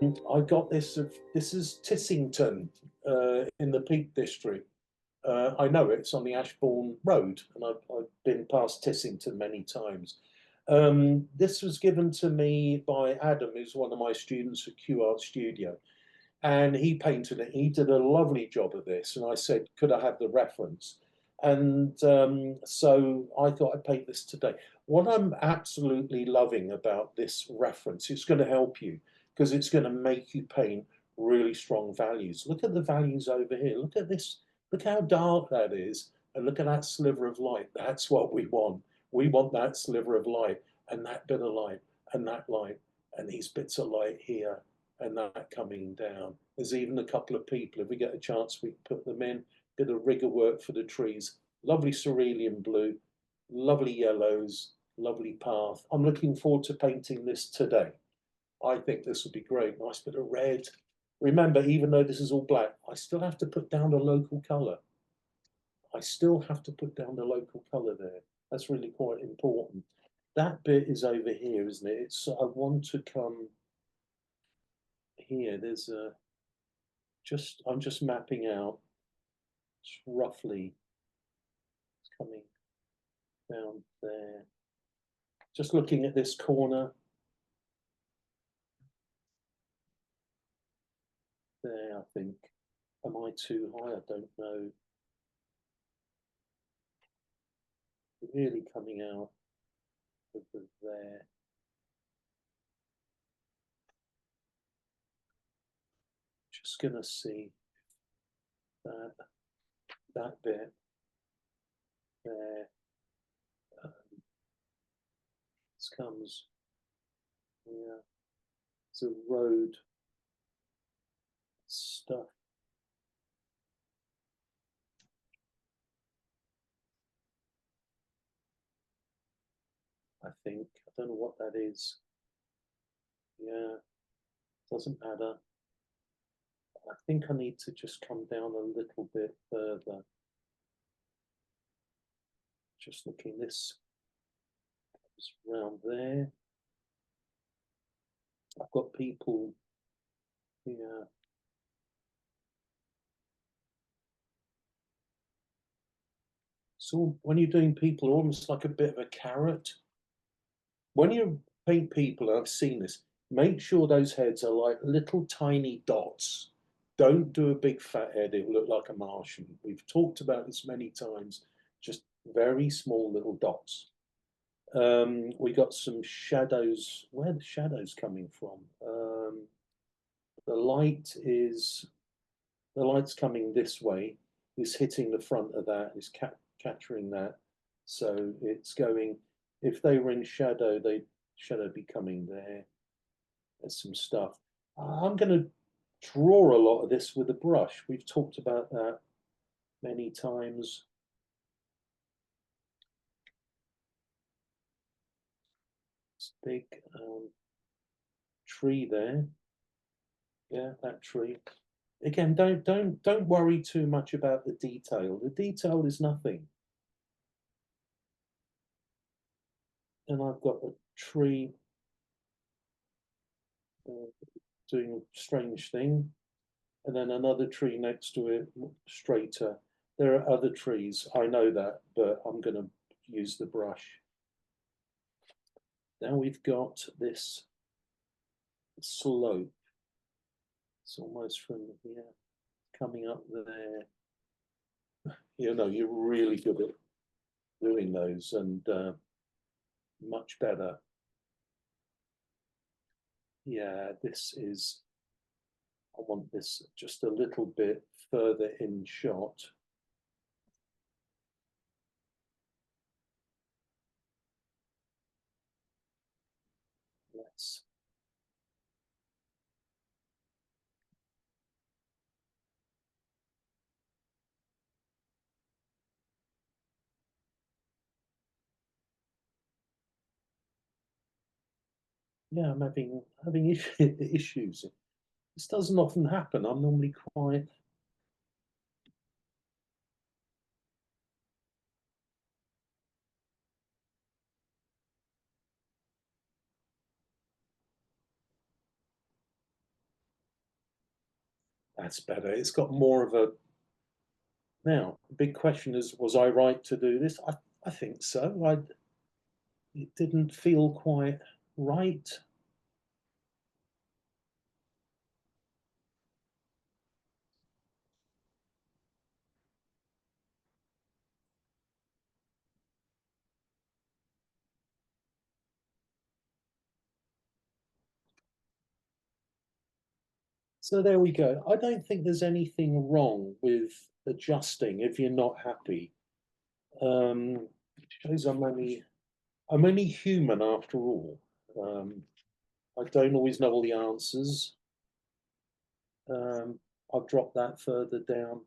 I got this is Tissington in the Peak District. I know it's on the Ashbourne Road, and I've been past Tissington many times. This was given to me by Adam, who's one of my students at Q Art Studio, and he painted it. He did a lovely job of this, and I said, could I have the reference? And so I thought I'd paint this today. What I'm absolutely loving about this reference, it's going to help you because it's going to make you paint really strong values. Look at the values over here. Look at this. Look how dark that is. And look at that sliver of light. That's what we want. We want that sliver of light and that bit of light and that light and these bits of light here and that coming down. There's even a couple of people, if we get a chance, we put them in. Bit of rigger work for the trees. Lovely cerulean blue, lovely yellows, lovely path. I'm looking forward to painting this today. I think this would be great. Nice bit of red. Remember, even though this is all black, I still have to put down a local colour. I still have to put down the local colour there. That's really quite important. That bit is over here, isn't it? It's I want to come here. There's a I'm just mapping out roughly it's coming down there. Just looking at this corner. There, I think. Am I too high? I don't know. Really coming out over there. Just gonna see that bit there. This comes here. It's a road stuff. I think. I don't know what that is. Yeah, doesn't matter. I think I need to just come down a little bit further. Just looking this around there. I've got people here. So when you're doing people, almost like a bit of a carrot. When you paint people, I've seen this, make sure those heads are like little tiny dots. Don't do a big fat head, it will look like a Martian. We've talked about this many times, just very small little dots. We got some shadows. Where are the shadows coming from? The light is the light's coming this way, is hitting the front of that, is capturing that. So it's going, if they were in shadow, they shadow be coming there. There's some stuff. I'm going to draw a lot of this with a brush. We've talked about that many times. It's a big tree there. Yeah, that tree. Again, don't worry too much about the detail. The detail is nothing. And I've got a tree doing a strange thing, and then another tree next to it, straighter. There are other trees, I know that, but I'm going to use the brush. Now we've got this slope. It's almost from here, coming up there. You know, you're really good at doing those, and much better. Yeah, this is, I want this just a little bit further in shot. Let's yeah, I'm having issues. This doesn't often happen. I'm normally quite. That's better. It's got more of a. Now, the big question is, was I right to do this? I think so. It didn't feel quite right. So there we go. I don't think there's anything wrong with adjusting if you're not happy. It shows I'm only human after all. I don't always know all the answers. I'll drop that further down.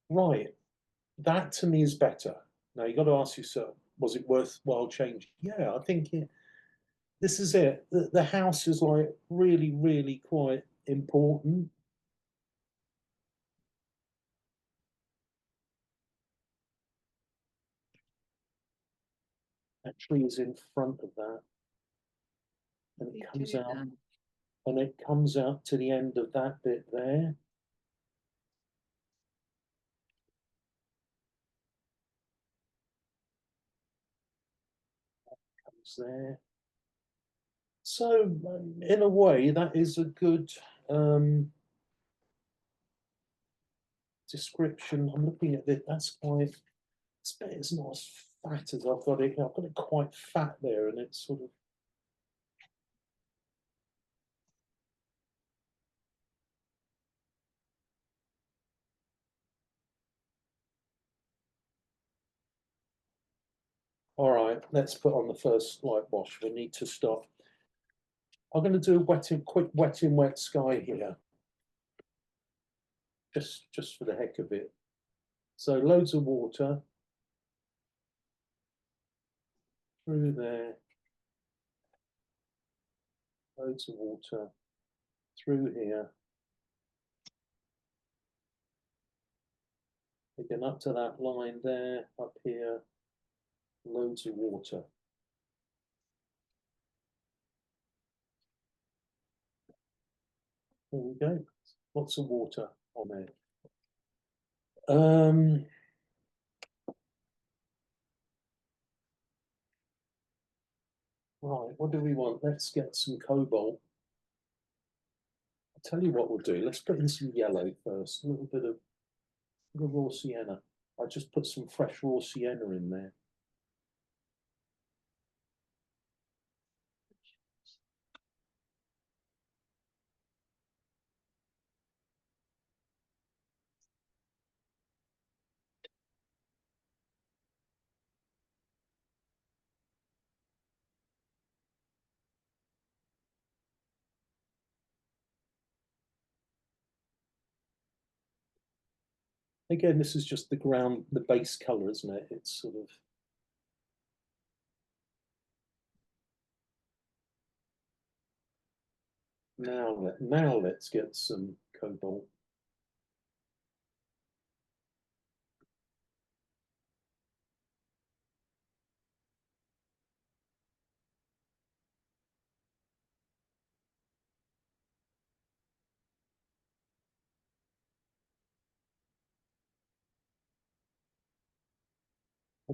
Right, that to me is better. Now you got to ask yourself, was it worthwhile changing? Yeah, I think this is it. The house is like really, really quite important. That tree is in front of that, and it comes out, and it comes out to the end of that bit there. Comes there. So, in a way, that is a good description. I'm looking at it. That's quite. It's not as fat as I've got it. I've got it quite fat there, and it's sort of. All right, let's put on the first light wash. We need to stop. I'm going to do a quick wet in wet sky here, just for the heck of it. So loads of water through there, loads of water through here, again up to that line there, up here, loads of water. There we go, lots of water on there. Right, what do we want? Let's get some cobalt. I'll tell you what we'll do. Let's put in some yellow first, a little bit of raw sienna. I just put some fresh raw sienna in there. Again, this is just the ground, the base color, isn't it? It's sort of. Now let's get some cobalt.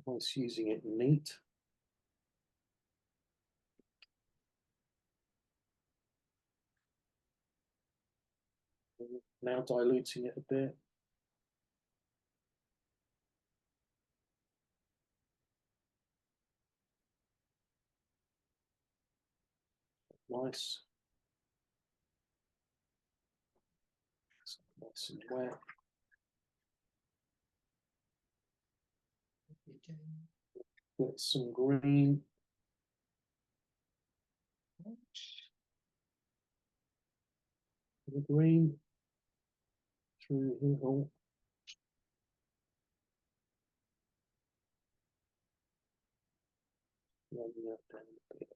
Almost using it neat. Now diluting it a bit. Nice. Nice and wet. Get some green. The green through here. Oh. Running that down a bit.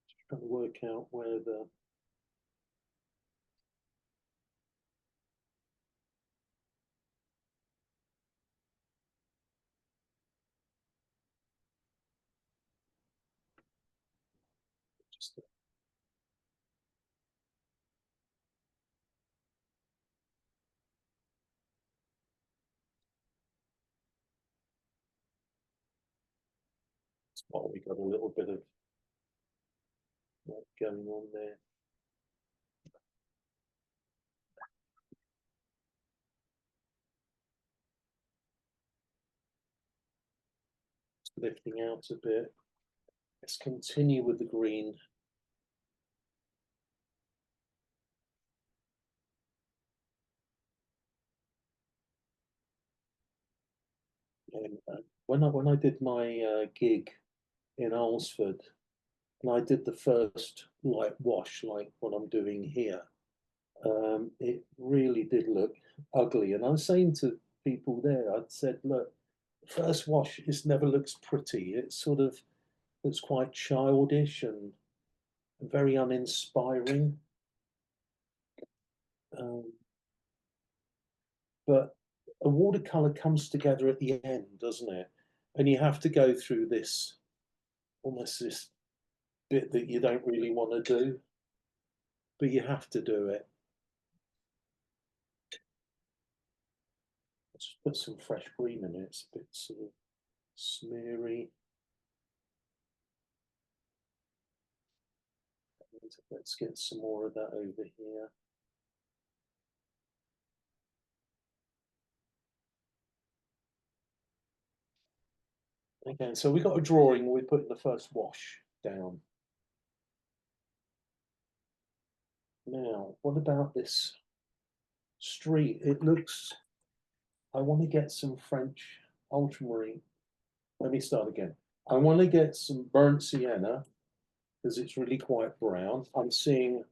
Just trying to work out where the Oh, we got a little bit of what going on there. Lifting out a bit. Let's continue with the green. And when I did my gig in Alresford, and I did the first light wash, like what I'm doing here, it really did look ugly. And I was saying to people there, I'd said, look, the first wash, it never looks pretty. It sort of looks quite childish and very uninspiring. Um, but a watercolor comes together at the end, doesn't it? And you have to go through this, almost this bit that you don't really want to do, but you have to do it. Just put some fresh green in it. It's a bit sort of smeary. Let's get some more of that over here. Okay, so we got a drawing. We put the first wash down. Now, what about this street? It looks, I want to get some French ultramarine. Let me start again. I want to get some burnt sienna because it's really quite brown. I'm seeing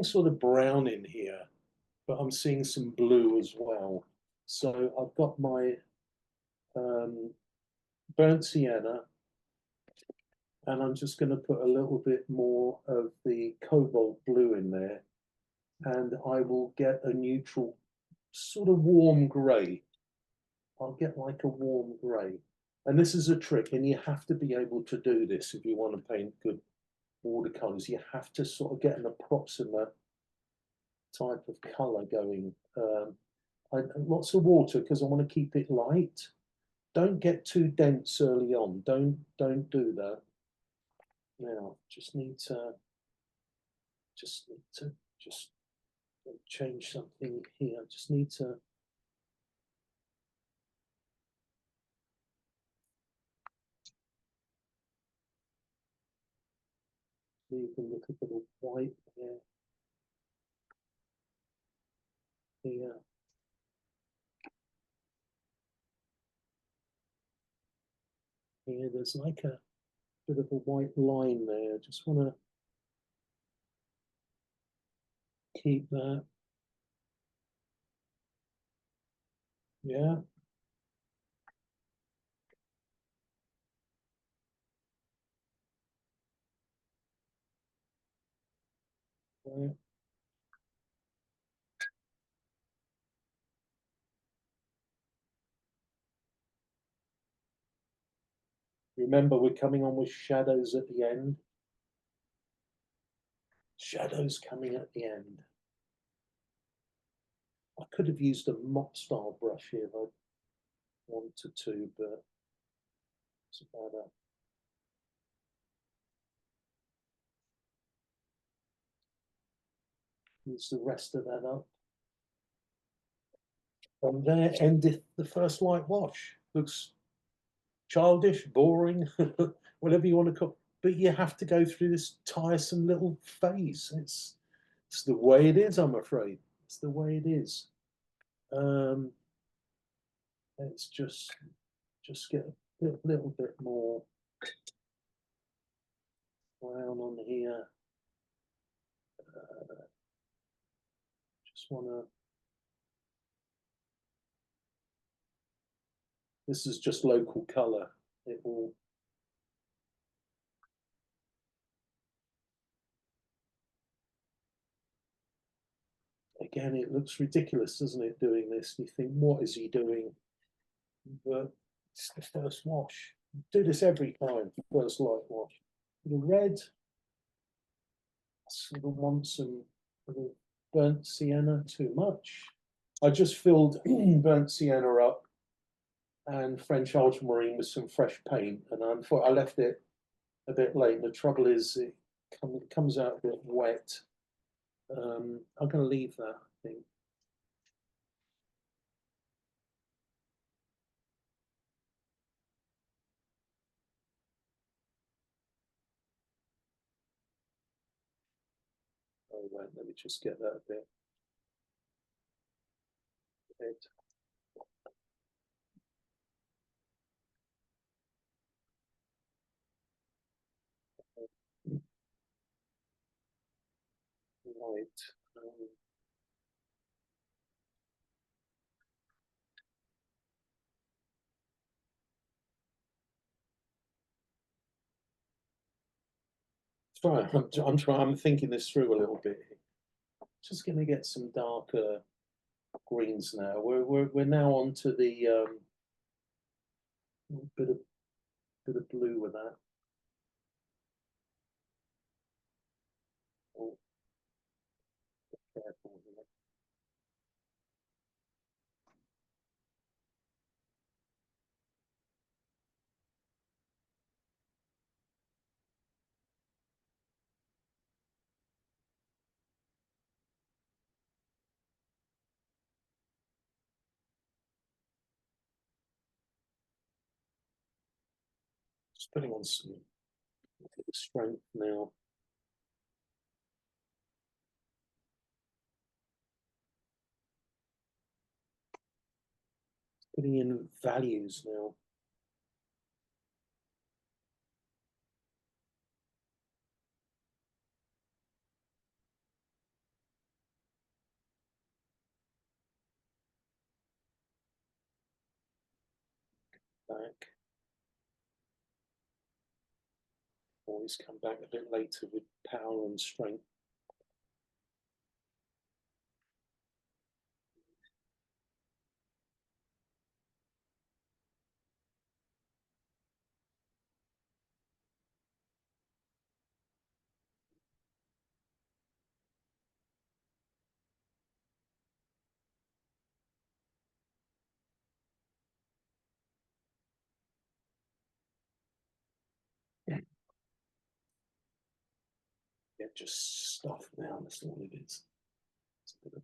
sort of brown in here, but I'm seeing some blue as well. So I've got my burnt sienna, and I'm just going to put a little bit more of the cobalt blue in there, and I will get a neutral sort of warm grey. I'll get like a warm grey. And this is a trick, and you have to be able to do this if you want to paint good watercolors. You have to sort of get an approximate type of color going. Lots of water because I want to keep it light. Don't get too dense early on. Don't do that. Now, just need to just change something here. Just need to leave a little bit of white there. Here. Here, there's like a bit of a white line there. Just want to keep that. Yeah. Right. Remember, we're coming on with shadows at the end. Shadows coming at the end. I could have used a mop style brush here if I wanted to, but it's about that. Use the rest of that up. And there endeth the first light wash. Looks childish, boring, whatever you want to call. But you have to go through this tiresome little phase. It's the way it is. I'm afraid it's the way it is. Let's just get a little bit more brown on here. Just want to. This is just local color. It will. Again, it looks ridiculous, doesn't it, doing this? You think, what is he doing? But it's the first wash. Do this every time, first light wash. The red, I sort of want some burnt sienna, too much. I just filled burnt sienna up and French ultramarine with some fresh paint, and I left it a bit late. The trouble is it comes out a bit wet. I'm going to leave that, I think. Oh, right, let me just get that a bit. Right. Sorry, I'm trying. I'm thinking this through a little bit. Just going to get some darker greens now. We're now on to the bit of blue with that. Oh, careful with it. Just putting on some strength now. Putting in values now. Back. Always come back a bit later with power and strength. Yeah, just stuff now. That's all it is. It's a bit of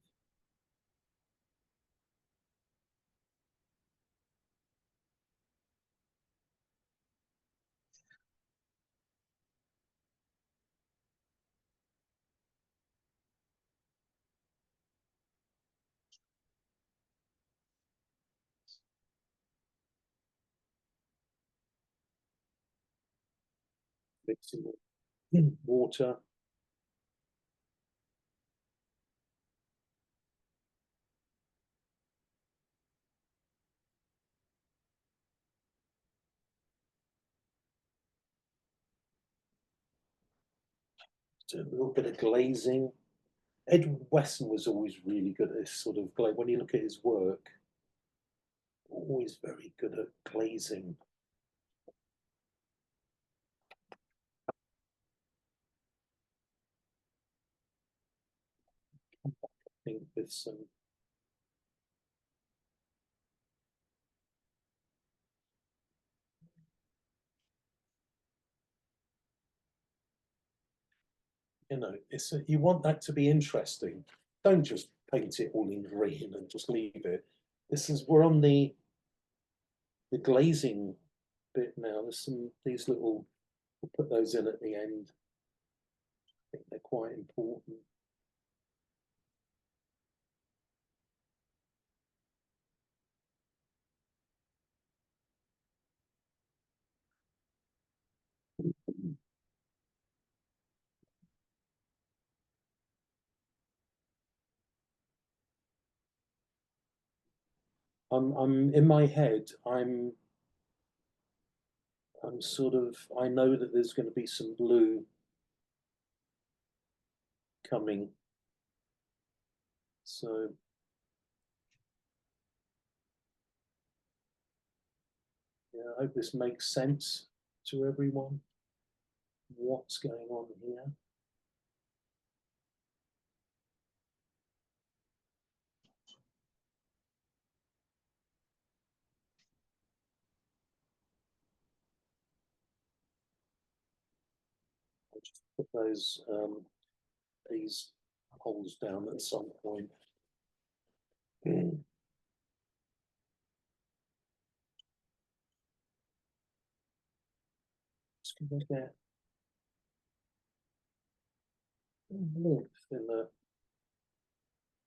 mixing water. A little bit of glazing. Edward Weston was always really good at this sort of glaze. When you look at his work, always very good at glazing. I think with some it's you want that to be interesting. Don't just paint it all in green and just leave it. We're on the glazing bit now. There's these little, we'll put those in at the end. I think they're quite important. I'm in my head. I'm sort of. I know that there's going to be some blue coming. So yeah, I hope this makes sense to everyone. what's going on here. I'll just put these holes down at some point. Just gonna get warmth in the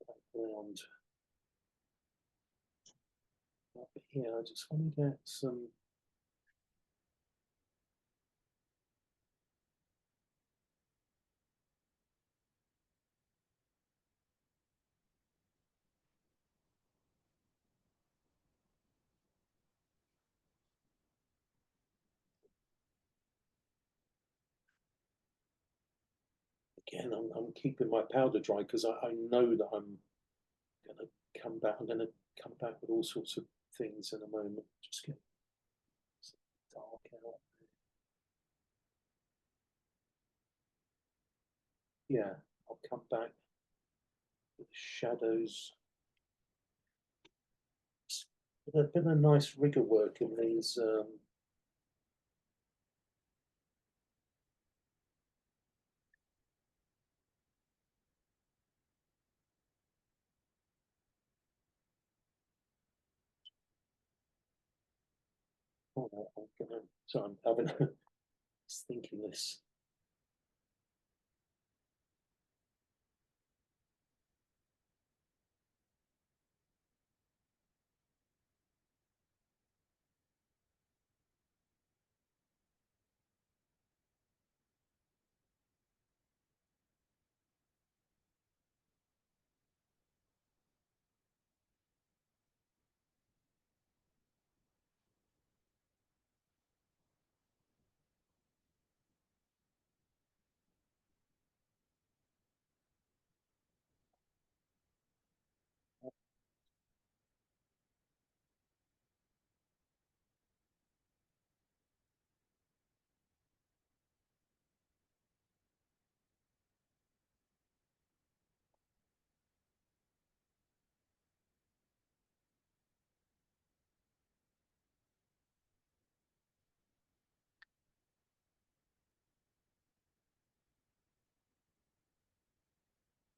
background up here. I just want to get some. Again, I'm keeping my powder dry because I know that I'm going to come back. I'm going to come back with all sorts of things in a moment. Just get some dark out. Yeah, I'll come back with shadows. There's been a nice rigger work in these. Oh, I'm gonna. So I'm having thinking this.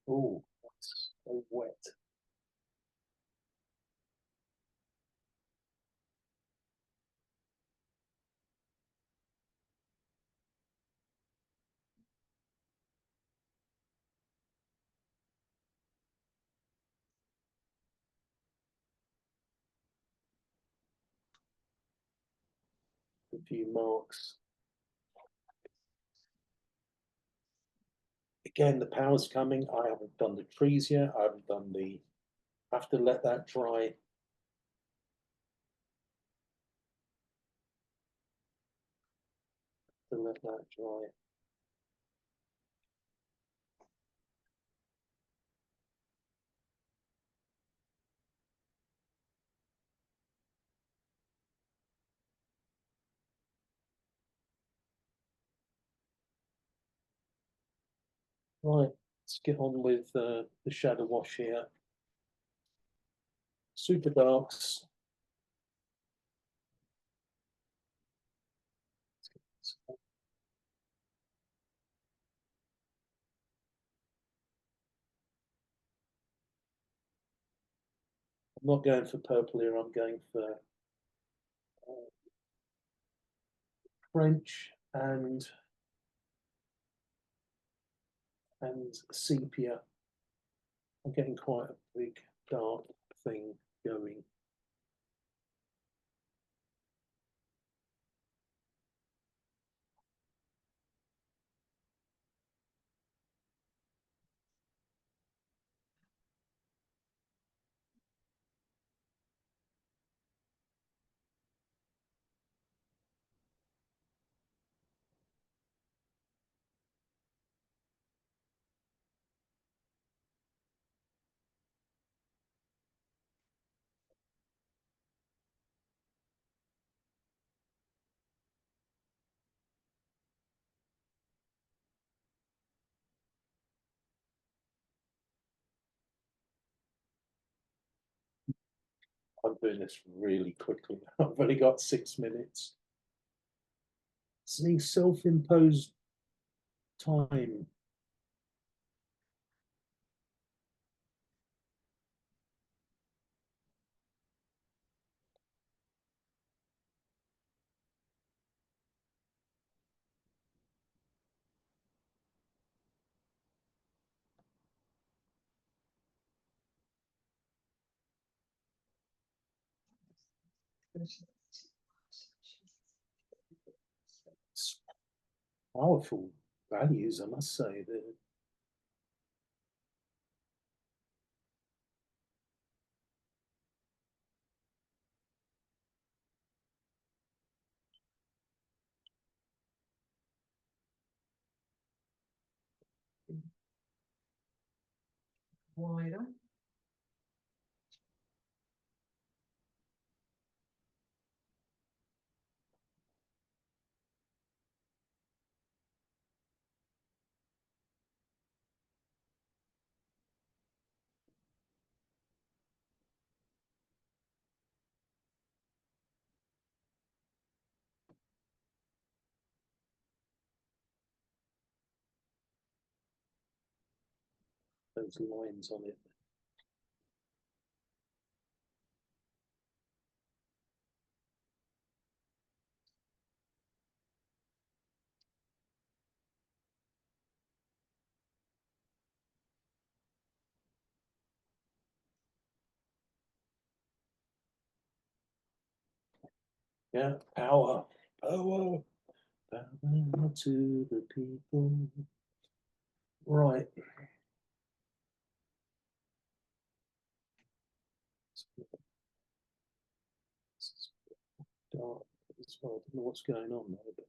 Oh, that's so wet. A few marks. Again, the power's coming. I haven't done the trees yet. I haven't done the. I have to let that dry. To let that dry. Right, let's get on with the shadow wash here. Super darks. I'm not going for purple here. I'm going for French and sepia. I'm getting quite a big dark thing going. I'm doing this really quickly. I've only got 6 minutes. See, self-imposed time. It's powerful values, I must say. Wider. Those lines on it. Yeah, power, power, power to the people. Right. It's dark as well. I don't know what's going on there, but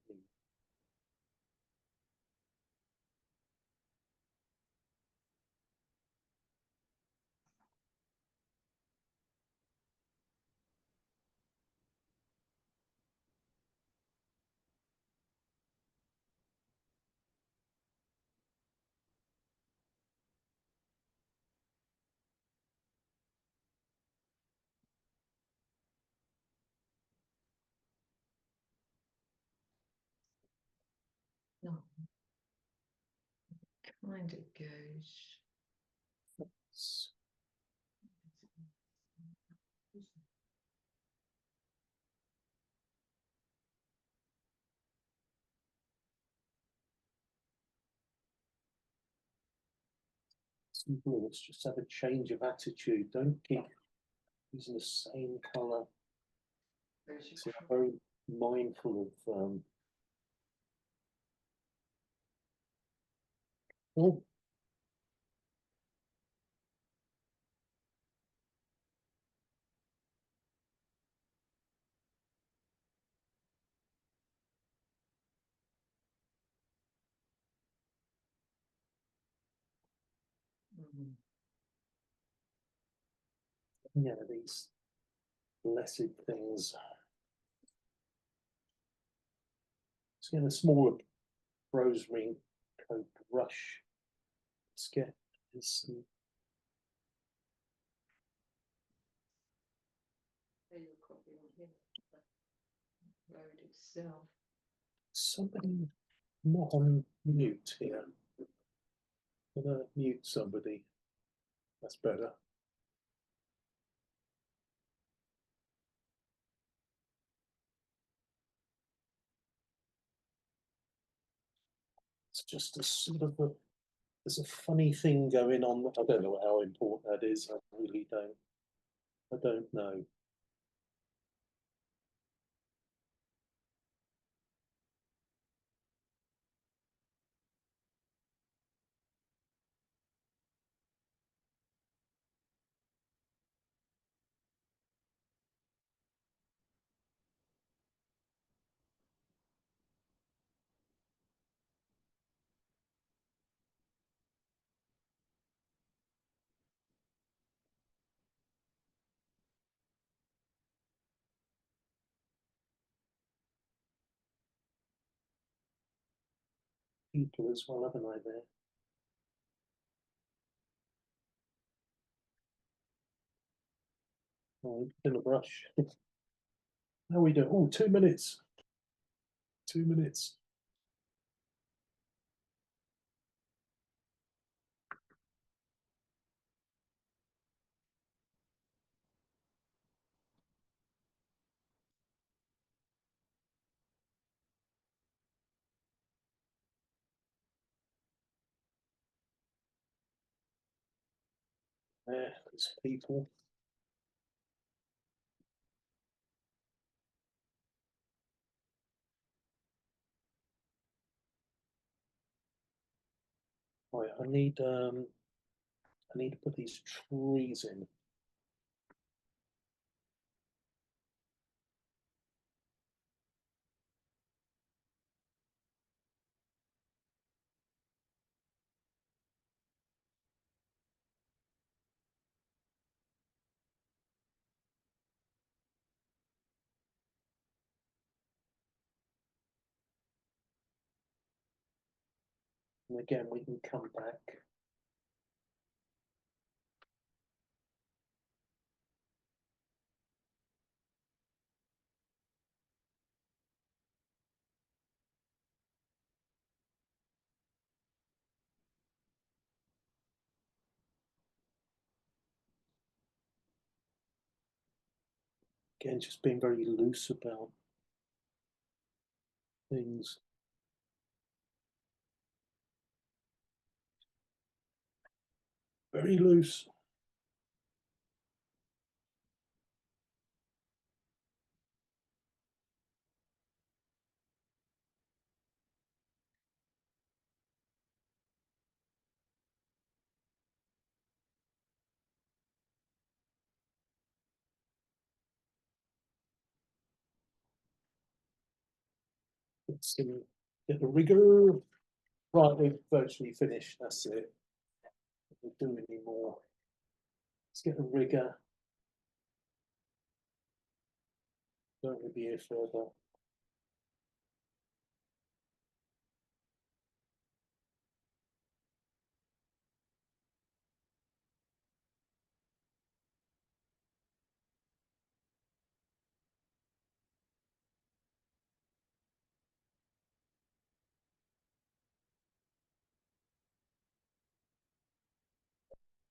No. Kind of goes. it's simple. Let's just have a change of attitude. Don't keep using the same colour. So I'm very mindful of oh, yeah, these blessed things. Let's get a smaller rosemary coat brush. Let's get this. Road itself. Somebody not on mute here. I'm gonna mute somebody. That's better. It's just a sort of a, there's a funny thing going on. I don't know how important that is. I really don't. I don't know. People as well, haven't I there? Oh, in a brush. How we do? Oh, 2 minutes. 2 minutes. There's people. Right, I need to put these trees in. And again, we can come back. Again, just being very loose about things. Very loose. Let's get the rigor. Right, we've virtually finished. That's it. Don't do any more. Let's get the rigor. Don't want to be here further.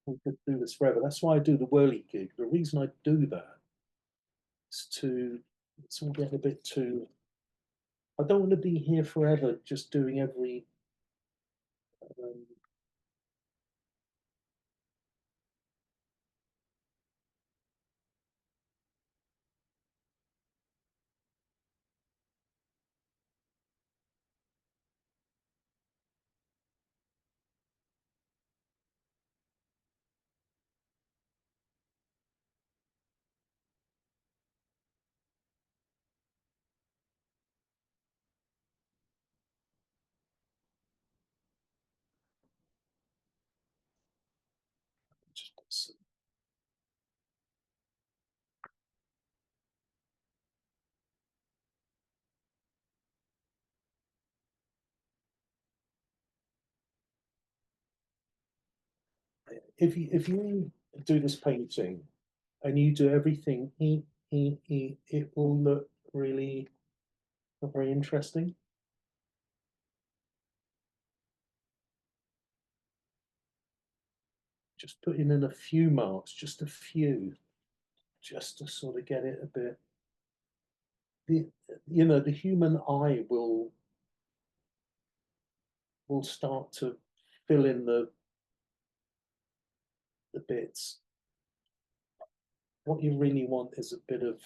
We could do this forever. That's why I do the whirligig. The reason I do that is to, it's all getting a bit too, I don't want to be here forever just doing every, um, just, if you do this painting and you do everything, it will look really not very interesting. Just putting in a few marks, just a few, just to sort of get it a bit. The the human eye will start to fill in the bits. What you really want is a bit of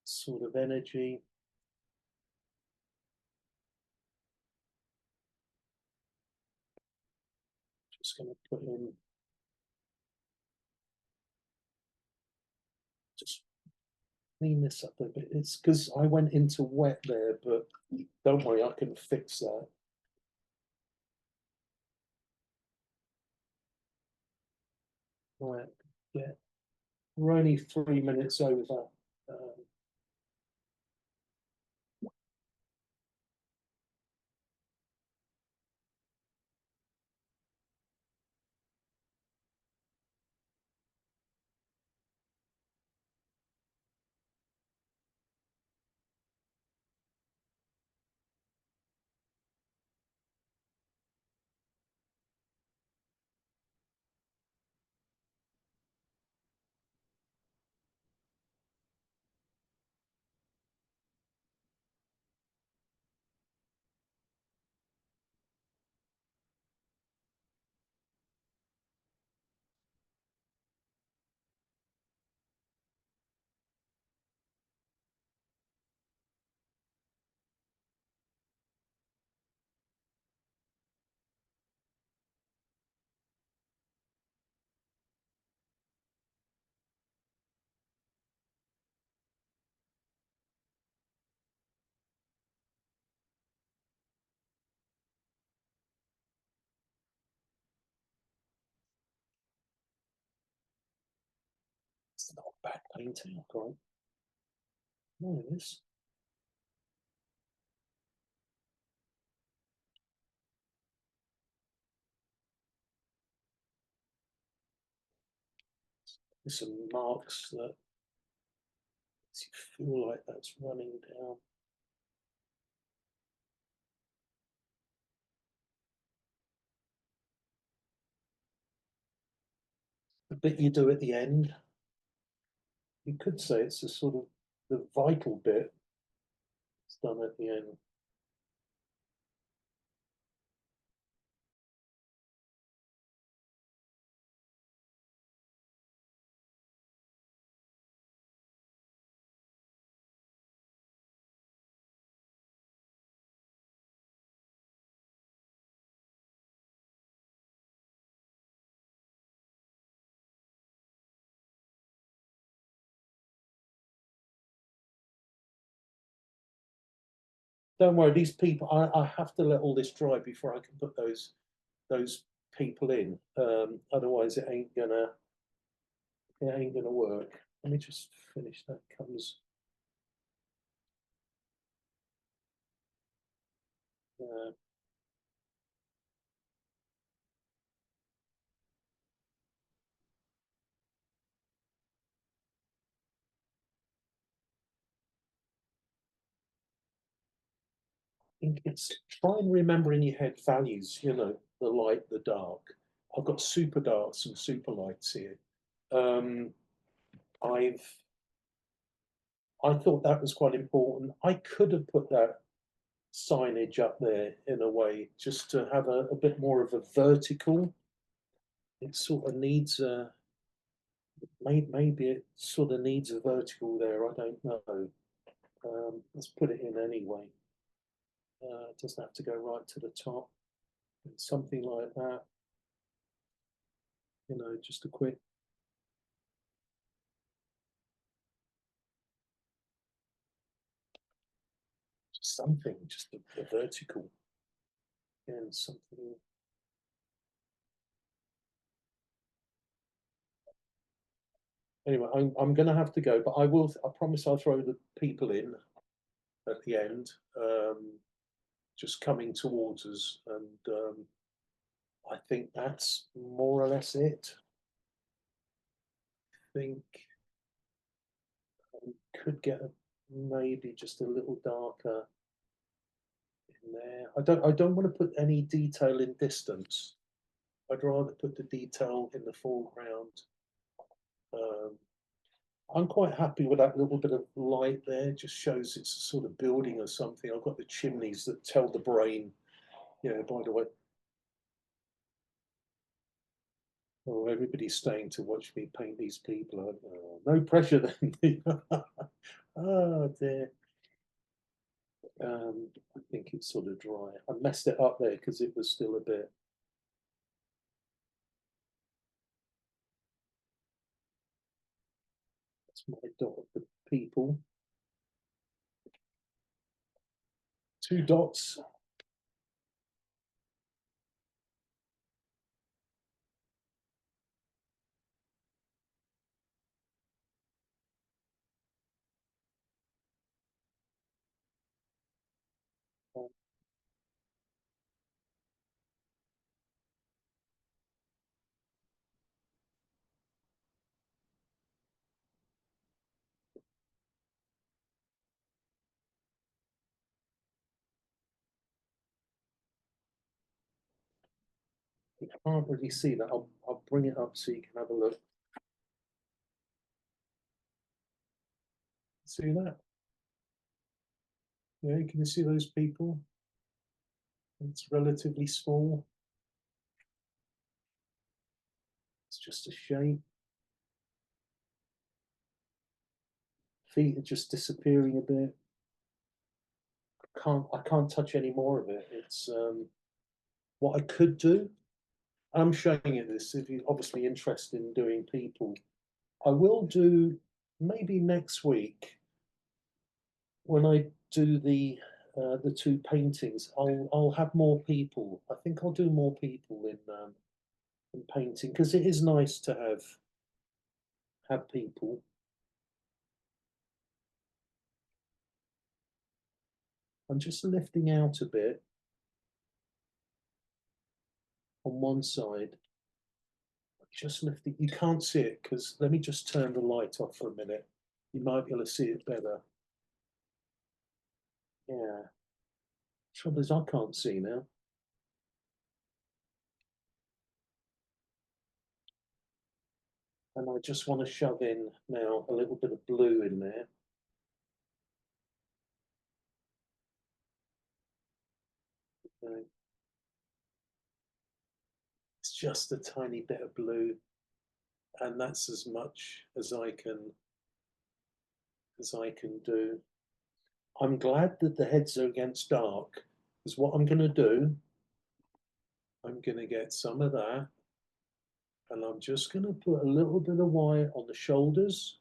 sort of energy. Just going to put in, just clean this up a bit. It's because I went into wet there, but don't worry, I can fix that. Right, yeah, we're only 3 minutes over. Um, Back painting, I've got. There it is. There's some marks that you feel like that's running down. The bit you do at the end, you could say it's a sort of the vital bit. It's done at the end. Don't worry, these people. I have to let all this dry before I can put those people in. Otherwise, it ain't gonna work. Let me just finish that. Comes. Uh, think it's try and remember in your head values, you know, the light, the dark. I've got super darks and super lights here. Um, I've I thought that was quite important. I could have put that signage up there in a way just to have a bit more of a vertical. It sort of needs a maybe it sort of needs a vertical there. I don't know. Let's put it in anyway. It doesn't have to go right to the top. Something like that. You know, just a quick. Something, just a vertical and something. Anyway, I'm going to have to go, but I promise I'll throw the people in at the end, just coming towards us. And I think that's more or less it. I think I could get maybe just a little darker in there. I don't want to put any detail in distance. I'd rather put the detail in the foreground. Um, I'm quite happy with that little bit of light there. It just shows it's a sort of building or something. I've got the chimneys that tell the brain, you know, by the way, oh, everybody's staying to watch me paint these people. Oh, no pressure then. Oh dear. I think it's sort of dry. I messed it up there because it was still a bit. That's my dot of the people. 2 dots. You can't really see that. I'll bring it up so you can have a look. See that? Yeah, can you see those people? It's relatively small. It's just a shape. Feet are just disappearing a bit. I can't touch any more of it. It's what I could do. I'm showing you this if you're obviously interested in doing people. I will do maybe next week when I do the 2 paintings. I'll have more people. I think I'll do more people in painting because it is nice to have people. I'm just lifting out a bit on one side. Just lift it. You can't see it because let me just turn the light off for a minute. You might be able to see it better. Yeah. Trouble is I can't see now. And I just want to shove in now a little bit of blue in there. Okay. It's just a tiny bit of blue, and that's as much as I can do. I'm glad that the heads are against dark, because what I'm going to do, I'm going to get some of that, and I'm just going to put a little bit of white on the shoulders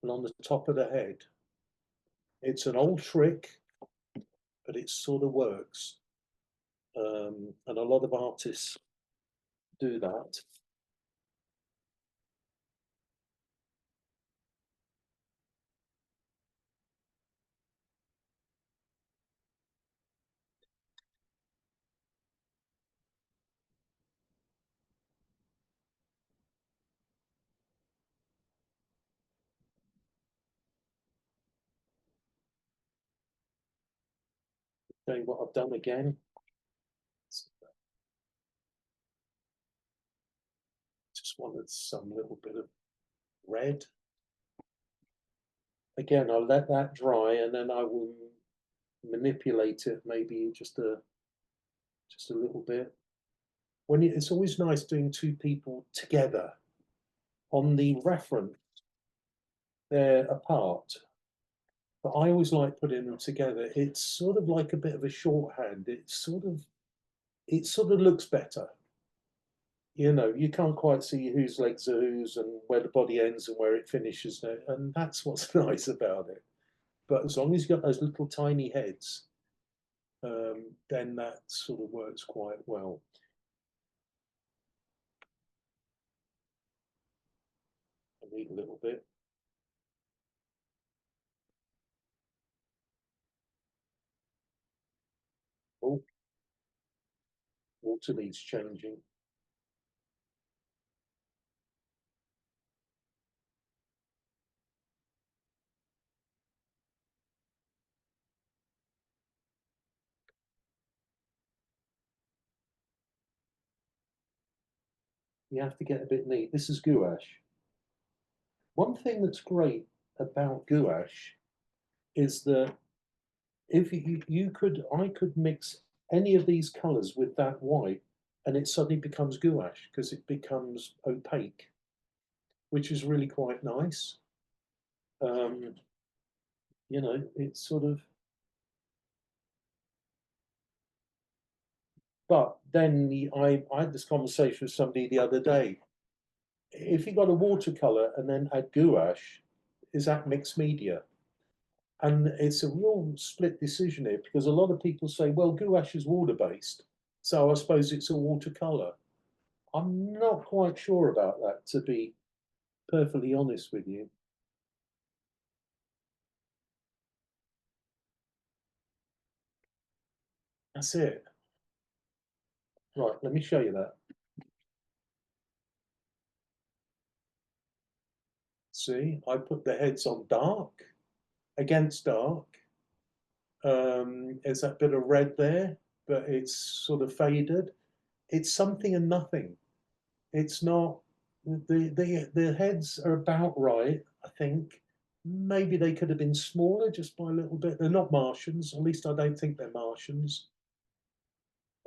and on the top of the head. It's an old trick, but it sort of works. And a lot of artists do that. Tell you what I've done again. Just wanted some little bit of red. Again, I'll let that dry and then I will manipulate it maybe just a little bit. It's always nice doing two people together. On the reference, they're apart, but I always like putting them together. It's sort of like a bit of a shorthand. It sort of looks better. You know, you can't quite see whose legs are whose and where the body ends and where it finishes, and that's what's nice about it. But as long as you've got those little tiny heads, then that sort of works quite well. I need a little bit. Oh, water needs changing. You have to get a bit neat. This is gouache. One thing that's great about gouache is that if I could mix any of these colors with that white and it suddenly becomes gouache because it becomes opaque, which is really quite nice. Um, you know, it's sort of, but then I had this conversation with somebody the other day. If you got a watercolor and then add gouache, is that mixed media? And it's a real split decision here because a lot of people say, well, gouache is water based, so I suppose it's a watercolor. I'm not quite sure about that, to be perfectly honest with you. That's it. Right, let me show you that. See, I put the heads on dark, against dark. There's that bit of red there, but it's sort of faded. It's something and nothing. It's not, the heads are about right, I think. Maybe they could have been smaller just by a little bit. They're not Martians, at least I don't think they're Martians.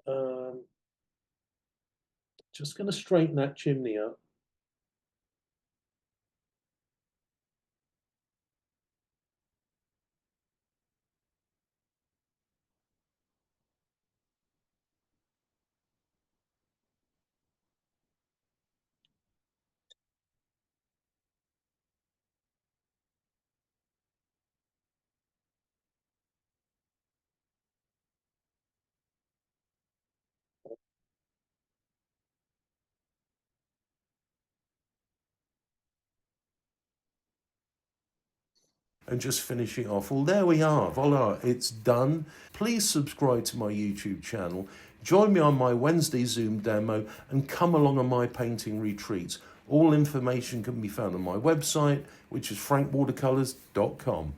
Um, just going to straighten that chimney up. and just finish it off. Well, there we are. Voila, it's done. Please subscribe to my YouTube channel. Join me on my Wednesday Zoom demo and come along on my painting retreats. All information can be found on my website, which is frankwatercolours.com.